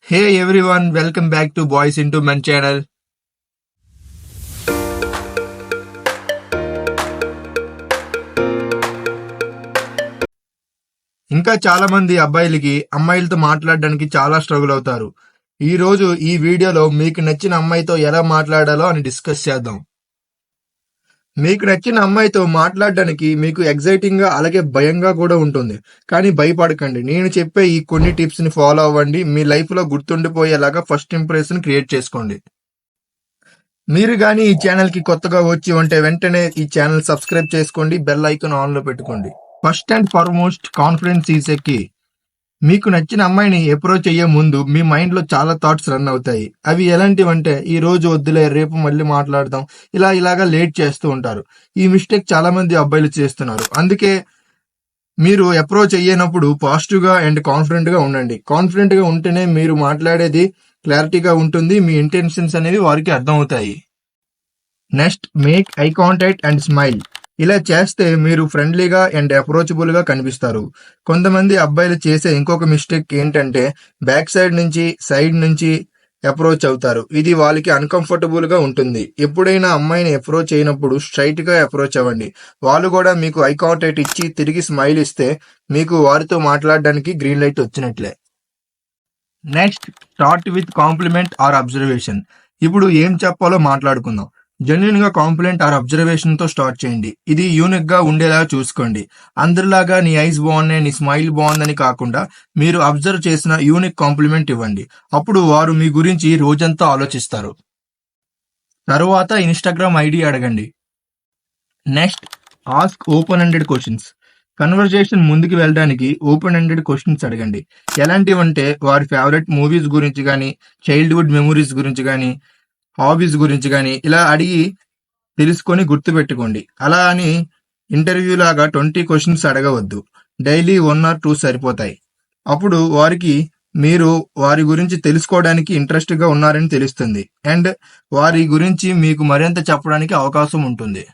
Hey everyone, welcome back to Boys into Men channel. ఇంకా చాలా మంది అబ్బాయిలకి అమ్మాయిలతో మాట్లాడడానికి చాలా స్ట్రగుల్ అవుతారు. ఈ రోజు ఈ వీడియోలో మీకు నచ్చిన అమ్మాయితో ఎలా మాట్లాడాలో అని డిస్కస్ చేద్దాం. మీకు నచ్చిన అమ్మాయితో మాట్లాడడానికి మీకు ఎగ్జైటింగ్ గా అలాగే భయంగా కూడా ఉంటుంది. కానీ భయపడకండి. నేను చెప్పే ఈ కొన్ని టిప్స్ ని ఫాలో అవ్వండి. మీ లైఫ్ లో గుర్తుండిపోయేలాగా ఫస్ట్ ఇంప్రెషన్ క్రియేట్ చేసుకోండి. మీరు కానీ ఈ ఛానల్ కి కొత్తగా వచ్చి ఉంటే వెంటనే ఈ ఛానల్ సబ్స్క్రైబ్ చేసుకోండి, బెల్ ఐకాన్ ఆన్ లో పెట్టుకోండి. First and foremost confidence is a key. మీకు నచ్చిన అమ్మాయిని అప్రోచ్ అయ్యే ముందు మీ మైండ్ లో చాలా థాట్స్ రన్ అవుతాయి. అవి ఎలాంటివంటే ఈ రోజు వద్దులే, రేపు మళ్ళీ మాట్లాడదాం, ఇలాగా లేట్ చేస్తూ ఉంటారు. ఈ మిస్టేక్ చాలా మంది అబ్బాయిలు చేస్తున్నారు. అందుకే మీరు అప్రోచ్ అయ్యేటప్పుడు పాజిటివ్ గా అండ్ కాన్ఫిడెంట్ గా ఉండండి. కాన్ఫిడెంట్ గా ఉంటేనే మీరు మాట్లాడేది క్లారిటీగా ఉంటుంది, మీ ఇంటెన్షన్స్ అనేవి వారికి అర్థం అవుతాయి. Next, make eye contact and smile. ఇలా చేస్తే మీరు ఫ్రెండ్లీగా అండ్ అప్రోచబుల్ గా కనిపిస్తారు. కొంతమంది అబ్బాయిలు చేసే ఇంకొక మిస్టేక్ ఏంటంటే సైడ్ నుంచి అప్రోచ్ అవుతారు. ఇది వాళ్ళకి అన్కంఫర్టబుల్ గా ఉంటుంది. ఎప్పుడైనా అమ్మాయిని అప్రోచ్ అయినప్పుడు స్ట్రైట్ గా అప్రోచ్ అవ్వండి. వాళ్ళు కూడా మీకు ఐ కాంటాక్ట్ ఇచ్చి తిరిగి స్మైల్ ఇస్తే మీకు వారితో మాట్లాడడానికి గ్రీన్ లైట్ వచ్చినట్లే. Next, start with compliment or observation. ఇప్పుడు ఏం చెప్పాలో మాట్లాడుకుందాం. జెన్యున్ గా కాంప్లిమెంట్ ఆర్ అబ్జర్వేషన్ తో స్టార్ట్ చేయండి. ఇది యూనిక్ గా ఉండేలా చూసుకోండి. అందరిలాగా నీ ఐస్ బాగున్నాయి, నీ స్మైల్ బాగుందని కాకుండా మీరు అబ్జర్వ్ చేసిన యూనిక్ కాంప్లిమెంట్ ఇవ్వండి. అప్పుడు వారు మీ గురించి రోజంతా ఆలోచిస్తారు. తరువాత ఇన్స్టాగ్రామ్ ఐడి అడగండి. Next, ask open ended questions. Conversation ముందుకు వెళ్ళడానికి ఓపెన్ ఎండెడ్ క్వశ్చన్స్ అడగండి. ఎలాంటివంటే వారి ఫేవరెట్ మూవీస్ గురించి కానీ, చైల్డ్హుడ్ మెమరీస్ గురించి కానీ, హాబీస్ గురించి కానీ ఇలా అడిగి తెలుసుకొని గుర్తుపెట్టుకోండి. అలా అని ఇంటర్వ్యూ లాగా 20 క్వశ్చన్స్ అడగవద్దు. డైలీ 1 or 2 సరిపోతాయి. అప్పుడు వారికి మీరు వారి గురించి తెలుసుకోవడానికి ఇంట్రెస్ట్ గా ఉన్నారని తెలుస్తుంది అండ్ వారి గురించి మీకు మరింత చెప్పడానికి అవకాశం ఉంటుంది.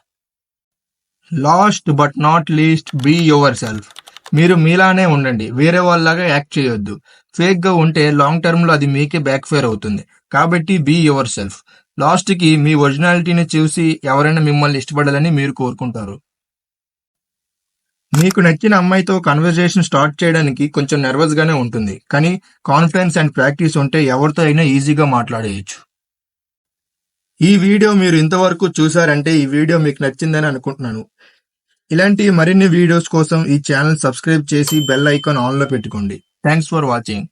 Last but not least, be yourself. మీరు మీలానే ఉండండి, వేరే వాళ్ళలాగా యాక్ట్ చేయొద్దు. ఫేక్ గా ఉంటే లాంగ్ టర్మ్ లో అది మీకే బ్యాక్ ఫైర్ అవుతుంది. కాబట్టి బీ యువర్ సెల్ఫ్. లాస్ట్ కి మీ ఒరిజినాలిటీని చూసి ఎవరైనా మిమ్మల్ని ఇష్టపడాలని మీరు కోరుకుంటారు. మీకు నచ్చిన అమ్మాయితో కన్వర్జేషన్ స్టార్ట్ చేయడానికి కొంచెం నర్వస్ గానే ఉంటుంది, కానీ కాన్ఫిడెన్స్ అండ్ ప్రాక్టీస్ ఉంటే ఎవరితో అయినా ఈజీగా మాట్లాడేయచ్చు. ఈ వీడియో మీరు ఇంతవరకు చూసారంటే ఈ వీడియో మీకు నచ్చిందని అనుకుంటున్నాను. ఇలాంటి మరిన్ని వీడియోస్ కోసం ఈ ఛానల్ సబ్స్క్రైబ్ చేసి బెల్ ఐకాన్ ఆన్ లో పెట్టుకోండి. Thanks for watching.